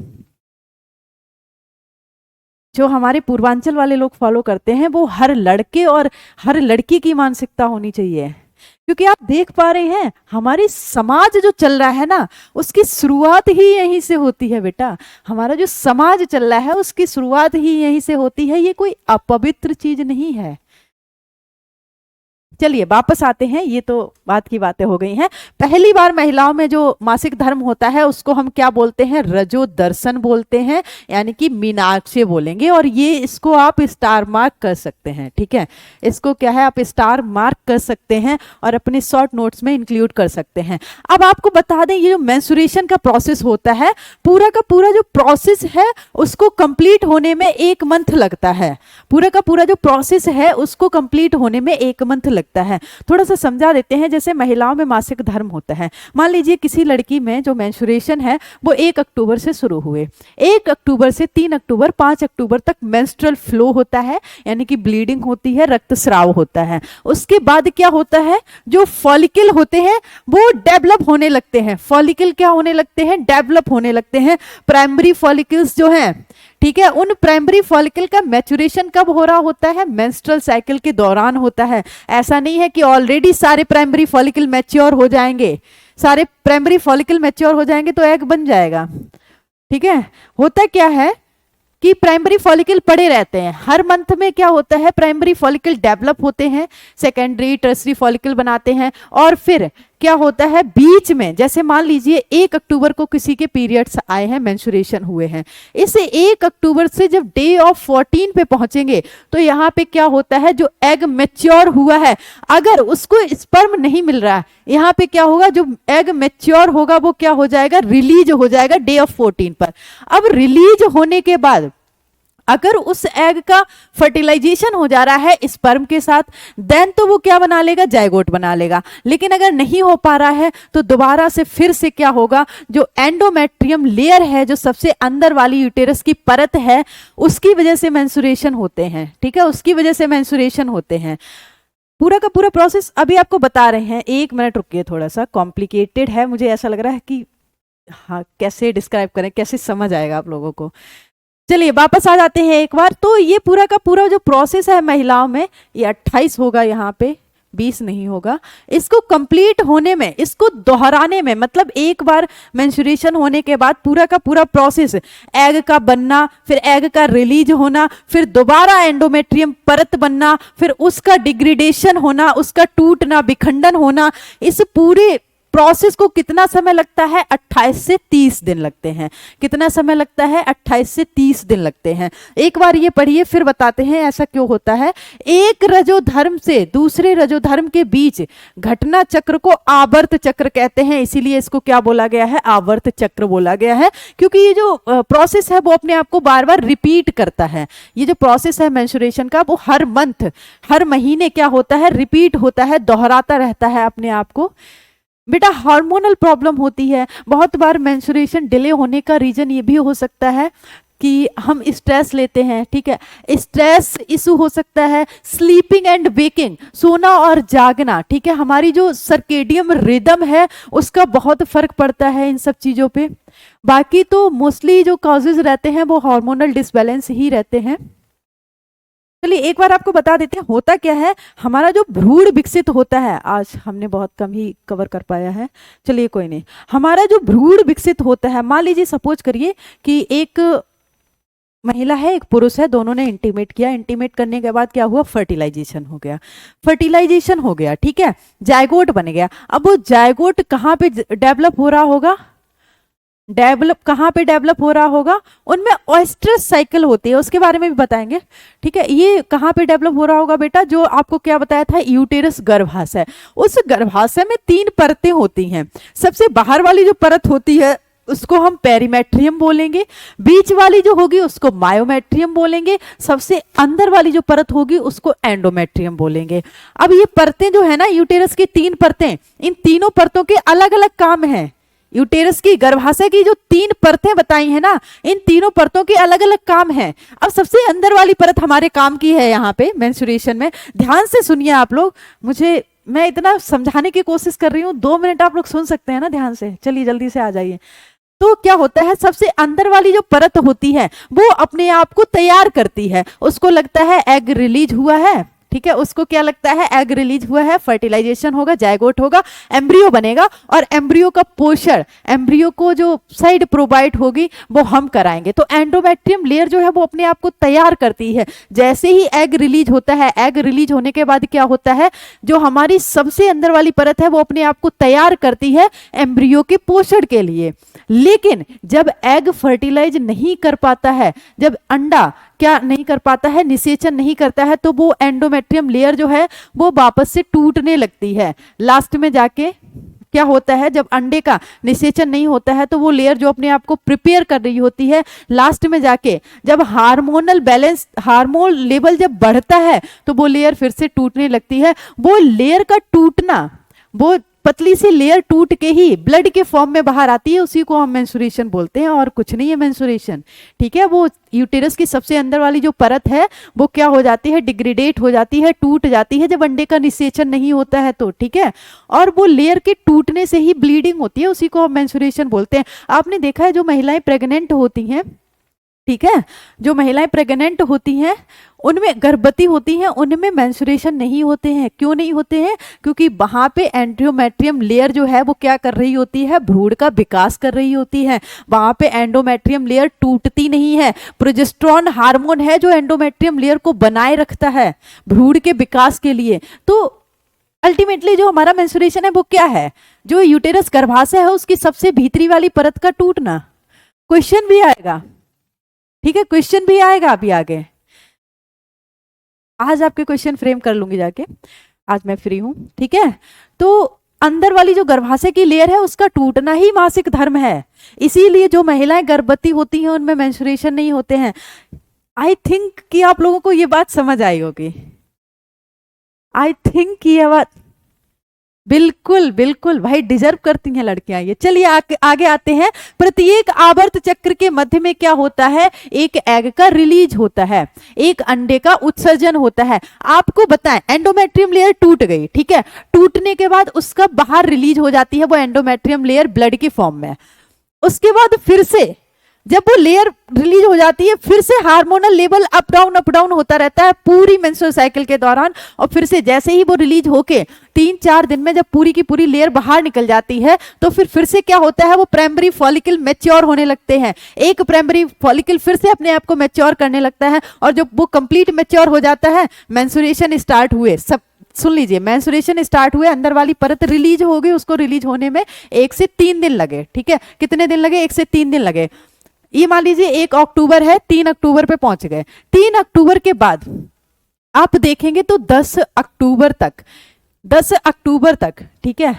जो हमारे पूर्वांचल वाले लोग फॉलो करते हैं, वो हर लड़के और हर लड़की की मानसिकता होनी चाहिए। क्योंकि आप देख पा रहे हैं हमारी समाज जो चल रहा है ना, उसकी शुरुआत ही यहीं से होती है बेटा। हमारा जो समाज चल रहा है उसकी शुरुआत ही यहीं से होती है, ये कोई अपवित्र चीज नहीं है। चलिए वापस आते हैं, ये तो बात की बातें हो गई हैं। पहली बार महिलाओं में जो मासिक धर्म होता है उसको हम क्या बोलते हैं, रजो दर्शन बोलते हैं, यानी कि मीनाक्षी बोलेंगे। और ये इसको आप स्टार मार्क कर सकते हैं। ठीक है, इसको क्या है, आप स्टार मार्क कर सकते हैं और अपने शॉर्ट नोट्स में इंक्लूड कर सकते हैं। अब आपको बता दें, ये जो मेंस्ट्रुएशन का प्रोसेस होता है, पूरा का पूरा जो प्रोसेस है उसको कंप्लीट होने में 1 मंथ लगता है। पूरा का पूरा जो प्रोसेस है उसको कंप्लीट होने में 1 मंथ लगता है। थोड़ा सा समझा देते हैं, जैसे महिलाओं में मासिक धर्म होता है, मान लीजिए किसी लड़की में जो मेंस्ट्रुएशन है वो 1 अक्टूबर से शुरू हुए, 1 अक्टूबर से 3 अक्टूबर 5 अक्टूबर तक मेंस्ट्रुअल फ्लो होता है, यानी कि ब्लीडिंग होती है, रक्तस्राव होता है। उसके बाद क्या होता है, जो फॉलिकल होते हैं वो डेवलप होने लगते हैं। फॉलिकल क्या होने लगते हैं, डेवलप होने लगते हैं। प्राइमरी फॉलिकल्स जो हैं, ठीक है, उन प्राइमरी फॉलिकल का मैच्योरेशन कब हो रहा होता है, मेंस्ट्रुअल साइकिल के दौरान होता है। ऐसा नहीं है कि ऑलरेडी सारे प्राइमरी फॉलिकल मैच्योर हो जाएंगे, सारे प्राइमरी फॉलिकल मैच्योर हो जाएंगे तो एग बन जाएगा। ठीक है, होता क्या है कि प्राइमरी फॉलिकल पड़े रहते हैं। हर मंथ में क्या होता है, प्राइमरी फॉलिकल डेवलप होते हैं, सेकेंडरी टर्सरी फॉलिकल बनाते हैं, और फिर क्या होता है बीच में, जैसे मान लीजिए 1 अक्टूबर को किसी के पीरियड्स आए हैं, मेंस्ट्रुएशन हुए हैं, इसे 1 अक्टूबर से जब डे ऑफ 14 पे पहुंचेंगे तो यहाँ पे क्या होता है, जो एग मैच्योर हुआ है अगर उसको स्पर्म नहीं मिल रहा है, यहाँ पे क्या होगा, जो एग मैच्योर होगा वो क्या हो जाएगा, रिलीज हो जाएगा डे ऑफ 14 पर। अब रिलीज होने के बाद अगर उस एग का फर्टिलाइजेशन हो जा रहा है स्पर्म के साथ, देन तो वो क्या बना लेगा, जाइगोट बना लेगा। लेकिन अगर नहीं हो पा रहा है तो दोबारा से फिर से क्या होगा, जो एंडोमेट्रियम लेयर है, जो सबसे अंदर वाली यूटेरस की परत है, उसकी वजह से मेंस्ट्रुएशन होते हैं। ठीक है, उसकी वजह से मेंस्ट्रुएशन होते हैं। पूरा का पूरा प्रोसेस अभी आपको बता रहे हैं। 1 मिनट रुकिए, थोड़ा सा कॉम्प्लिकेटेड है, मुझे ऐसा लग रहा है कि हाँ कैसे डिस्क्राइब करें, कैसे समझ आएगा आप लोगों को। चलिए वापस आ जाते हैं एक बार। तो ये पूरा का पूरा जो प्रोसेस है महिलाओं में, ये 28 होगा, यहाँ पे 20 नहीं होगा। इसको कंप्लीट होने में, इसको दोहराने में, मतलब एक बार मेंस्ट्रुएशन होने के बाद पूरा का पूरा प्रोसेस, एग का बनना, फिर एग का रिलीज होना, फिर दोबारा एंडोमेट्रियम परत बनना, फिर उसका डिग्रेडेशन होना, उसका टूटना, विखंडन होना, इस पूरे प्रोसेस को कितना समय लगता है, 28 से 30 दिन लगते हैं। कितना समय लगता है, 28 से 30 दिन लगते हैं। एक बार ये पढ़िए, फिर बताते हैं ऐसा क्यों होता है। एक रजोधर्म से दूसरे रजोधर्म के बीच घटना चक्र को आवर्त चक्र कहते हैं, इसीलिए इसको क्या बोला गया है, आवर्त चक्र बोला गया है, क्योंकि ये जो प्रोसेस है वो अपने आप को बार बार रिपीट करता है। ये जो प्रोसेस है मेंस्ट्रुएशन का, वो हर मंथ, हर महीने क्या होता है, रिपीट होता है, दोहराता रहता है अपने आप को। बेटा हार्मोनल प्रॉब्लम होती है बहुत बार। मेंस्ट्रुएशन डिले होने का रीजन ये भी हो सकता है कि हम स्ट्रेस लेते हैं। ठीक है, स्ट्रेस इशू हो सकता है, स्लीपिंग एंड वेकिंग, सोना और जागना। ठीक है, हमारी जो सर्केडियम रिदम है उसका बहुत फर्क पड़ता है इन सब चीजों पे। बाकी तो मोस्टली जो कॉजेज रहते हैं वो हार्मोनल डिसबैलेंस ही रहते हैं। चलिए एक बार आपको बता देते हैं होता क्या है। हमारा जो भ्रूण विकसित होता है, आज हमने बहुत कम ही कवर कर पाया है, चलिए कोई नहीं। हमारा जो भ्रूण विकसित होता है, मान लीजिए सपोज करिए कि एक महिला है, एक पुरुष है, दोनों ने इंटीमेट किया। इंटीमेट करने के बाद क्या हुआ, फर्टिलाइजेशन हो गया। फर्टिलाइजेशन हो गया, ठीक है, जायगोट बन गया। अब वो जायगोट कहाँ पे डेवलप हो रहा होगा, डेवलप कहाँ पे डेवलप हो रहा होगा, उनमें ऑयस्ट्रस साइकिल होती है, उसके बारे में भी बताएंगे। ठीक है, ये कहाँ पे डेवलप हो रहा होगा बेटा, जो आपको क्या बताया था, यूटेरस गर्भाशय। उस गर्भाशय में 3 परतें होती हैं। सबसे बाहर वाली जो परत होती है उसको हम पेरीमेट्रियम बोलेंगे, बीच वाली जो होगी उसको मायोमेट्रियम बोलेंगे, सबसे अंदर वाली जो परत होगी उसको एंडोमेट्रियम बोलेंगे। अब ये परतें जो है ना, यूटेरस की 3 परतें, इन तीनों परतों के अलग अलग काम हैं। यूटेरस की गर्भाशय की जो 3 परतें बताई है ना, इन तीनों परतों के अलग अलग काम हैं। अब सबसे अंदर वाली परत हमारे काम की है यहाँ पे मेंस्ट्रुएशन में। ध्यान से सुनिए आप लोग, मैं इतना समझाने की कोशिश कर रही हूँ, 2 मिनट आप लोग सुन सकते हैं ना ध्यान से। चलिए जल्दी से आ जाइए। तो क्या होता है, सबसे अंदर वाली जो परत होती है वो अपने आप को तैयार करती है। उसको लगता है एग रिलीज हुआ है, ठीक है, उसको क्या लगता है, एग रिलीज हुआ है, फर्टिलाइजेशन होगा, जायगोट होगा, एम्ब्रियो बनेगा, और एम्ब्रियो का पोषण, एम्ब्रियो को जो साइड प्रोवाइड होगी वो हम कराएंगे। तो एंडोमेट्रियम लेयर जो है वो अपने आप को तैयार करती है। जैसे ही एग रिलीज होता है, एग रिलीज होने के बाद क्या होता है, जो हमारी सबसे अंदर वाली परत है वो अपने आप को तैयार करती है एम्ब्रियो के पोषण के लिए। लेकिन जब एग फर्टिलाइज नहीं कर पाता है, जब अंडा क्या नहीं कर पाता है, निषेचन नहीं करता है, तो वो एंडोमेट्रियम लेयर जो है वो वापस से टूटने लगती है। लास्ट में जाके क्या होता है, जब अंडे का निषेचन नहीं होता है तो वो लेयर जो अपने आप को प्रिपेयर कर रही होती है, लास्ट में जाके जब हार्मोनल बैलेंस, हार्मोन लेवल जब बढ़ता है तो वो लेयर फिर से टूटने लगती है। वो लेयर का टूटना, वो पतली सी लेयर टूट के ही ब्लड के फॉर्म में बाहर आती है, उसी को हम मेंस्ट्रुएशन बोलते हैं, और कुछ नहीं है मेंस्ट्रुएशन। ठीक है, वो यूटेरस की सबसे अंदर वाली जो परत है वो क्या हो जाती है, डिग्रेडेट हो जाती है, टूट जाती है जब अंडे का निषेचन नहीं होता है तो। ठीक है, और वो लेयर के टूटने से ही ब्लीडिंग होती है, उसी को हम मेंस्ट्रुएशन बोलते हैं। आपने देखा है जो महिलाएं प्रेग्नेंट होती हैं, ठीक है, जो महिलाएं प्रेग्नेंट होती हैं, उनमें गर्भवती होती हैं, उनमें मेंस्ट्रुएशन नहीं होते हैं। क्यों नहीं होते हैं, क्योंकि वहां पे एंडोमेट्रियम लेयर जो है वो क्या कर रही होती है, भ्रूण का विकास कर रही होती है। वहां पे एंडोमेट्रियम लेयर टूटती नहीं है। प्रोजेस्टेरोन हार्मोन है जो एंडोमेट्रियम लेयर को बनाए रखता है भ्रूण के विकास के लिए। तो अल्टीमेटली जो हमारा मेंस्ट्रुएशन है वो क्या है, जो यूटेरस गर्भाशय है उसकी सबसे भीतरी वाली परत का टूटना। क्वेश्चन भी आएगा, ठीक है, क्वेश्चन भी आएगा अभी आगे। आज आपके क्वेश्चन फ्रेम कर लूंगी जाके, आज मैं फ्री हूं। ठीक है, तो अंदर वाली जो गर्भाशय की लेयर है उसका टूटना ही मासिक धर्म है। इसीलिए जो महिलाएं गर्भवती होती हैं उनमें मेंस्ट्रुएशन नहीं होते हैं। आई थिंक कि आप लोगों को ये बात समझ आई होगी। आई थिंक कि ये बात बिल्कुल बिल्कुल भाई डिजर्व करती हैं लड़कियां ये। चलिए आगे आते हैं। प्रत्येक आवर्त चक्र के मध्य में क्या होता है, एक एग का रिलीज होता है, एक अंडे का उत्सर्जन होता है। आपको बताएं एंडोमेट्रियम लेयर टूट गई, ठीक है, टूटने के बाद उसका बाहर रिलीज हो जाती है वो एंडोमेट्रियम लेयर ब्लड की फॉर्म में। उसके बाद फिर से जब वो लेयर रिलीज हो जाती है फिर से हार्मोनल लेवल अप डाउन होता रहता है पूरी मेंस्ट्रुअल साइकिल के दौरान। और फिर से जैसे ही वो रिलीज होके 3-4 दिन में जब पूरी की पूरी लेयर बाहर निकल जाती है तो फिर से क्या होता है, वो प्राइमरी फॉलिकल मैच्योर होने लगते हैं। एक प्राइमरी फॉलिकल फिर से अपने आप को मैच्योर करने लगता है और जब वो कंप्लीट मैच्योर हो जाता है मेंस्ट्रुएशन स्टार्ट हुए, सब सुन लीजिए, मेंस्ट्रुएशन स्टार्ट हुए, अंदर वाली परत रिलीज हो गई, उसको रिलीज होने में 1 से 3 दिन लगे। ठीक है, कितने दिन लगे, 1 से 3 दिन लगे। ये मान लीजिए 1 अक्टूबर है, 3 अक्टूबर पे पहुंच गए। 3 अक्टूबर के बाद आप देखेंगे तो 10 अक्टूबर तक, ठीक है,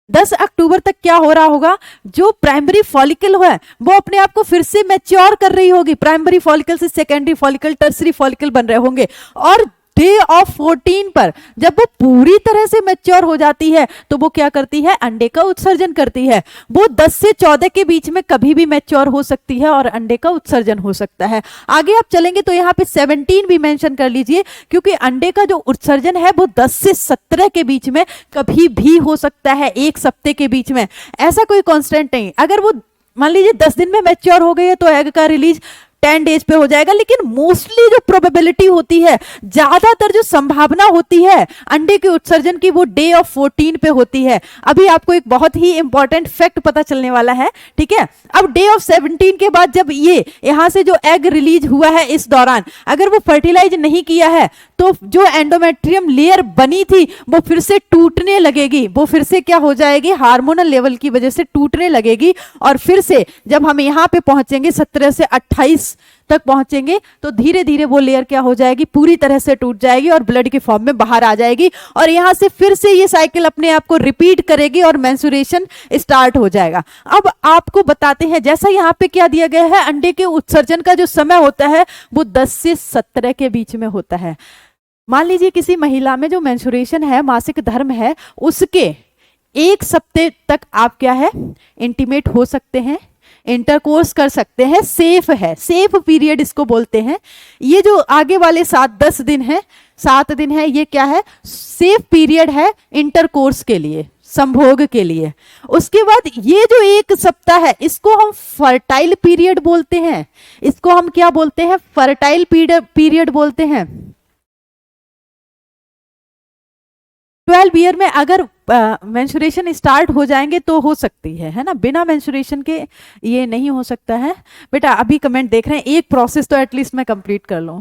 10 अक्टूबर तक क्या हो रहा होगा, जो प्राइमरी फॉलिकल है वो अपने आप को फिर से मैच्योर कर रही होगी। प्राइमरी फॉलिकल से सेकेंडरी फॉलिकल, टर्सरी फॉलिकल बन रहे होंगे। और डे ऑफ 14 पर जब वो पूरी तरह से मैच्योर हो जाती है तो वो क्या करती है, अंडे का उत्सर्जन करती है। वो 10 से 14 के बीच में कभी भी मैच्योर हो सकती है और अंडे का उत्सर्जन हो सकता है। आगे आप चलेंगे तो यहाँ पे 17 भी मेंशन कर लीजिए, क्योंकि अंडे का जो उत्सर्जन है वो 10 से 17 के बीच में कभी भी हो सकता है, 1 सप्ताह के बीच में, ऐसा कोई कांस्टेंट नहीं। अगर वो मान लीजिए 10 दिन में मैच्योर हो गई है तो एग का रिलीज 10 डेज पे हो जाएगा। लेकिन मोस्टली जो प्रोबेबिलिटी होती है, ज्यादातर जो संभावना होती है अंडे के उत्सर्जन की, वो डे ऑफ 14 पे होती है। अभी आपको एक बहुत ही इंपॉर्टेंट फैक्ट पता चलने वाला है, ठीक है। अब डे ऑफ 17 के बाद जब ये यहां से जो एग रिलीज हुआ है, इस दौरान अगर वो फर्टिलाइज नहीं किया है तो जो एंडोमेट्रियम लेयर बनी थी वो फिर से टूटने लगेगी। वो फिर से क्या हो जाएगी, हार्मोनल लेवल की वजह से टूटने लगेगी। और फिर से जब हम यहां पे पहुंचेंगे 17 से 28 तक पहुंचेंगे तो धीरे धीरे वो लेयर क्या हो जाएगी, पूरी तरह से टूट जाएगी और ब्लड की फॉर्म में बाहर आ जाएगी। और यहां से फिर से ये साइकिल अपने आप को रिपीट करेगी और मेंस्ट्रुएशन स्टार्ट हो जाएगा। अब आपको बताते हैं, जैसा यहां पे क्या दिया गया है, अंडे के उत्सर्जन का जो समय होता है वो 10 से 17 के बीच में होता है। मान लीजिए किसी महिला में जो मेंस्ट्रुएशन है, मासिक धर्म है, उसके 1 सप्ताह तक आप क्या है, इंटीमेट हो सकते हैं, इंटरकोर्स कर सकते हैं, सेफ है, सेफ पीरियड इसको बोलते हैं। ये जो आगे वाले 7-10 दिन है, 7 दिन है, ये क्या है, सेफ पीरियड है इंटरकोर्स के लिए, संभोग के लिए। उसके बाद ये जो 1 सप्ताह है इसको हम फर्टाइल पीरियड बोलते हैं। इसको हम क्या बोलते हैं, फर्टाइल पीरियड बोलते हैं। 12 ईयर में अगर मेंस्ट्रुएशन स्टार्ट हो जाएंगे तो हो सकती है ना, बिना मेंस्ट्रुएशन के ये नहीं हो सकता है। बेटा अभी कमेंट देख रहे हैं, एक प्रोसेस तो एटलीस्ट मैं कंप्लीट कर लूं।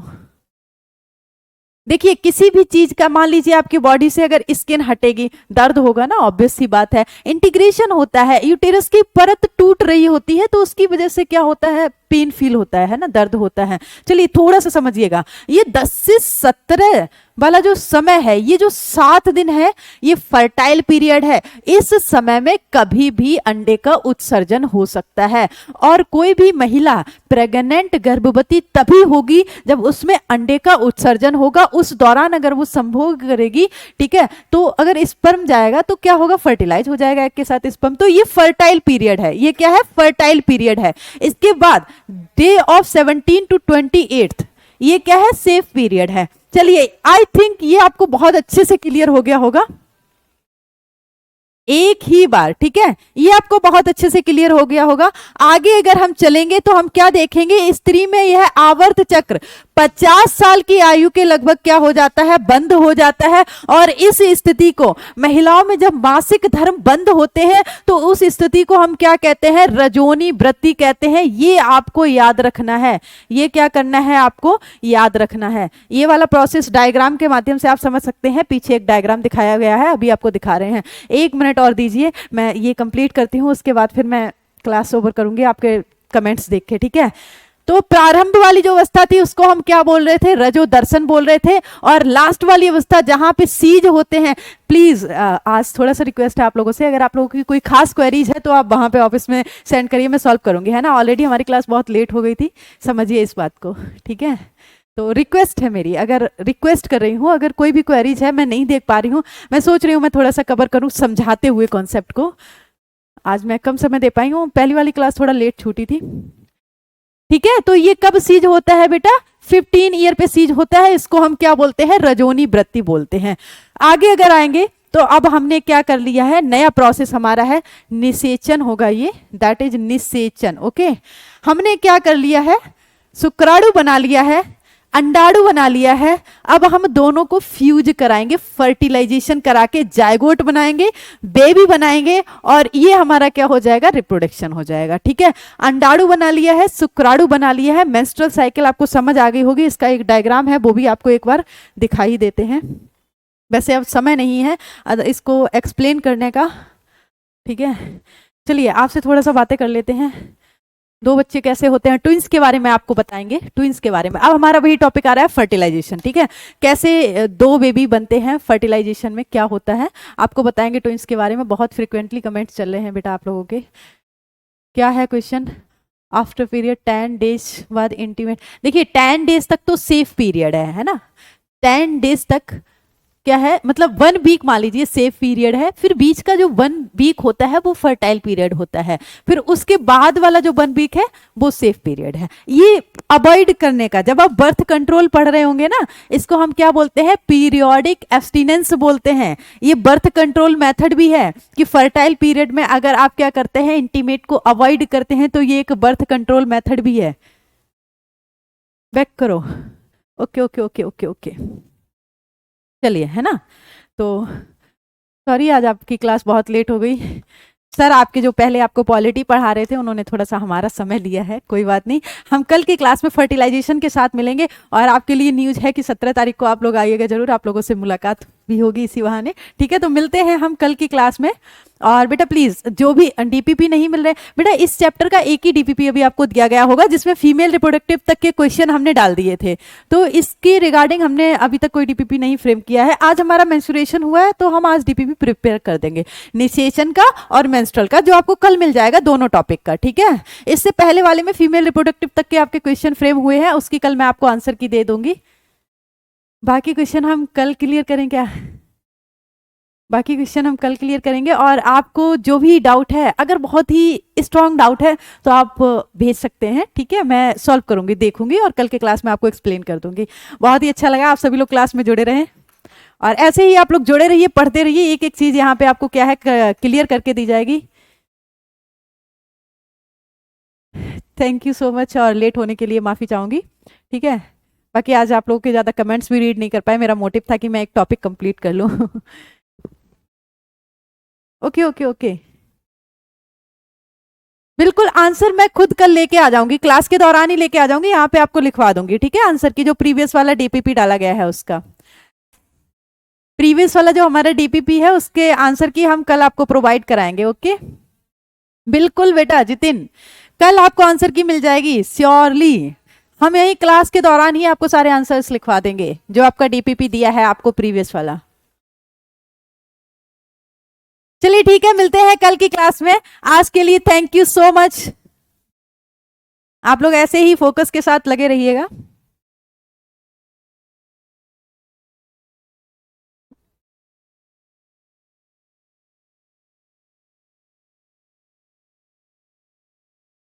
देखिए किसी भी चीज का, मान लीजिए आपकी बॉडी से अगर स्किन हटेगी, दर्द होगा ना, ऑब्वियस सी बात है। इंटीग्रेशन होता है, यूटेरस की परत टूट रही होती है तो उसकी वजह से क्या होता है, पेन फील होता है ना, दर्द होता है। चलिए थोड़ा सा समझिएगा, ये 10 से 17 वाला जो समय है, ये जो 7 दिन है, ये फर्टाइल पीरियड है। इस समय में कभी भी अंडे का उत्सर्जन हो सकता है। और कोई भी महिला प्रेग्नेंट, गर्भवती तभी होगी जब उसमें अंडे का उत्सर्जन होगा। उस दौरान अगर वो संभोग करेगी, ठीक है, तो अगर स्पर्म जाएगा तो क्या होगा, फर्टिलाइज हो जाएगा एग के साथ स्पर्म। तो ये फर्टाइल पीरियड है, ये क्या है, फर्टाइल पीरियड है। इसके बाद डे ऑफ 17 to 28 ये क्या है, सेफ पीरियड है। चलिए आई थिंक ये आपको बहुत अच्छे से क्लियर हो गया होगा एक ही बार, ठीक है, ये आपको बहुत अच्छे से क्लियर हो गया होगा। आगे अगर हम चलेंगे तो हम क्या देखेंगे, स्त्री में यह आवर्त चक्र 50 साल की आयु के लगभग क्या हो जाता है, बंद हो जाता है। और इस स्थिति को महिलाओं में जब मासिक धर्म बंद होते हैं तो उस स्थिति को हम क्या कहते हैं, रजोनी वृत्ति कहते हैं। ये आपको याद रखना है, ये क्या करना है, आपको याद रखना है। ये वाला प्रोसेस डायग्राम के माध्यम से आप समझ सकते हैं। पीछे एक डायग्राम दिखाया गया है, अभी आपको दिखा रहे हैं। 1 मिनट और दीजिए, मैं ये कंप्लीट करती हूँ, उसके बाद फिर मैं क्लास ओवर करूंगी आपके कमेंट्स देख के, ठीक है। तो प्रारंभ वाली जो अवस्था थी उसको हम क्या बोल रहे थे, रजो दर्शन बोल रहे थे। और लास्ट वाली अवस्था जहां पे सीज होते हैं, प्लीज आज थोड़ा सा रिक्वेस्ट है आप लोगों से, अगर आप लोगों की कोई खास क्वेरीज है तो आप वहां पे ऑफिस में सेंड करिए, मैं सॉल्व करूंगी, है ना। ऑलरेडी हमारी क्लास बहुत लेट हो गई थी, समझिए इस बात को, ठीक है। तो रिक्वेस्ट है मेरी, अगर रिक्वेस्ट कर रही हूँ, अगर कोई भी क्वेरीज है, मैं नहीं देख पा रही हूँ, मैं सोच रही हूँ मैं थोड़ा सा कवर करूँ समझाते हुए कॉन्सेप्ट को। आज मैं कम समय दे पाई हूँ, पहली वाली क्लास थोड़ा लेट छूटी थी, ठीक है। तो ये कब सीज होता है बेटा, 15 ईयर पे सीज होता है, इसको हम क्या बोलते हैं, रजोनी वृत्ति बोलते हैं। आगे अगर आएंगे तो अब हमने क्या कर लिया है, नया प्रोसेस हमारा है, निषेचन होगा ये, दैट इज निषेचन, ओके। हमने क्या कर लिया है, शुक्राणु बना लिया है, अंडाणु बना लिया है। अब हम दोनों को फ्यूज कराएंगे, फर्टिलाइजेशन करा के जायगोट बनाएंगे, बेबी बनाएंगे, और ये हमारा क्या हो जाएगा, रिप्रोडक्शन हो जाएगा, ठीक है। अंडाणु बना लिया है, शुक्राणु बना लिया है, मेंस्ट्रुअल साइकिल आपको समझ आ गई होगी, इसका एक डायग्राम है वो भी आपको एक बार दिखाई देते हैं। वैसे अब समय नहीं है इसको एक्सप्लेन करने का, ठीक है। चलिए आपसे थोड़ा सा बातें कर लेते हैं, दो बच्चे कैसे होते हैं, ट्विंस के बारे में आपको बताएंगे, ट्विंस के बारे में। अब हमारा वही टॉपिक आ रहा है फर्टिलाइजेशन, ठीक है, कैसे दो बेबी बनते हैं, फर्टिलाइजेशन में क्या होता है आपको बताएंगे ट्विंस के बारे में। बहुत फ्रिक्वेंटली कमेंट्स चल रहे हैं बेटा आप लोगों के। क्या है क्वेश्चन, आफ्टर पीरियड 10 डेज बाद इंटीमेट, देखिए 10 डेज तक तो सेफ पीरियड है ना, 10 डेज तक क्या है, मतलब 1 वीक मान लीजिए सेफ पीरियड है, फिर बीच का जो 1 वीक होता है वो फर्टाइल पीरियड होता है, फिर उसके बाद वाला जो 1 वीक है वो सेफ पीरियड है। ये अवॉइड करने का, जब आप बर्थ कंट्रोल पढ़ रहे होंगे ना, इसको हम क्या बोलते हैं, पीरियोडिक एब्स्टिनेंस बोलते हैं। ये बर्थ कंट्रोल मेथड भी है कि फर्टाइल पीरियड में अगर आप क्या करते हैं, इंटीमेट को अवॉइड करते हैं, तो ये एक बर्थ कंट्रोल मेथड भी है। बैक करो, okay okay okay okay okay, चलिए, है ना। तो सॉरी आज आपकी क्लास बहुत लेट हो गई, सर आपके जो पहले आपको पॉलिटी पढ़ा रहे थे उन्होंने थोड़ा सा हमारा समय लिया है, कोई बात नहीं। हम कल की क्लास में फर्टिलाइजेशन के साथ मिलेंगे, और आपके लिए न्यूज़ है कि 17 तारीख को आप लोग आइएगा जरूर, आप लोगों से मुलाकात भी होगी इसी बहाने, ठीक है। तो मिलते हैं हम कल की क्लास में। और बेटा प्लीज जो भी डीपीपी नहीं मिल रहे बेटा, इस चैप्टर का एक ही डीपीपी अभी आपको दिया गया होगा जिसमें फीमेल रिप्रोडक्टिव तक के क्वेश्चन हमने डाल दिए थे, तो इसके रिगार्डिंग हमने अभी तक कोई डीपीपी नहीं फ्रेम किया है। आज हमारा मेंस्ट्रुएशन हुआ है तो हम आज डीपीपी प्रिपेयर कर देंगे, निषेचन का और मेंस्ट्रुअल का, जो आपको कल मिल जाएगा दोनों टॉपिक का, ठीक है। इससे पहले वाले में फीमेल रिप्रोडक्टिव तक के आपके क्वेश्चन फ्रेम हुए हैं, उसकी कल मैं आपको आंसर की दे दूंगी। बाकी क्वेश्चन हम कल क्लियर करें क्या, बाकी क्वेश्चन हम कल क्लियर करेंगे। और आपको जो भी डाउट है, अगर बहुत ही स्ट्रांग डाउट है तो आप भेज सकते हैं, ठीक है, मैं सॉल्व करूंगी, देखूंगी और कल के क्लास में आपको एक्सप्लेन कर दूंगी। बहुत ही अच्छा लगा, आप सभी लोग क्लास में जुड़े रहें और ऐसे ही आप लोग जुड़े रहिए, पढ़ते रहिए, एक एक चीज यहाँ पे आपको क्या है क्लियर करके दी जाएगी। थैंक यू सो मच, और लेट होने के लिए माफी चाहूंगी, ठीक है। बाकी आज आप लोगों के ज्यादा कमेंट्स भी रीड नहीं कर पाए, मेरा मोटिव था कि मैं एक टॉपिक कंप्लीट कर लूँ। ओके ओके ओके, बिल्कुल आंसर मैं खुद कल लेके आ जाऊंगी, क्लास के दौरान ही लेके आ जाऊंगी, यहाँ पे आपको लिखवा दूंगी, ठीक है। आंसर की जो प्रीवियस वाला डीपीपी डाला गया है उसका, प्रीवियस वाला जो हमारा डीपीपी है उसके आंसर की हम कल आपको प्रोवाइड कराएंगे, ओके। बिल्कुल बेटा जितिन, कल आपको आंसर की मिल जाएगी श्योरली, हम यही क्लास के दौरान ही आपको सारे आंसर्स लिखवा देंगे जो आपका डीपीपी दिया है आपको प्रीवियस वाला। चलिए ठीक है, मिलते हैं कल की क्लास में। आज के लिए थैंक यू सो मच, आप लोग ऐसे ही फोकस के साथ लगे रहिएगा।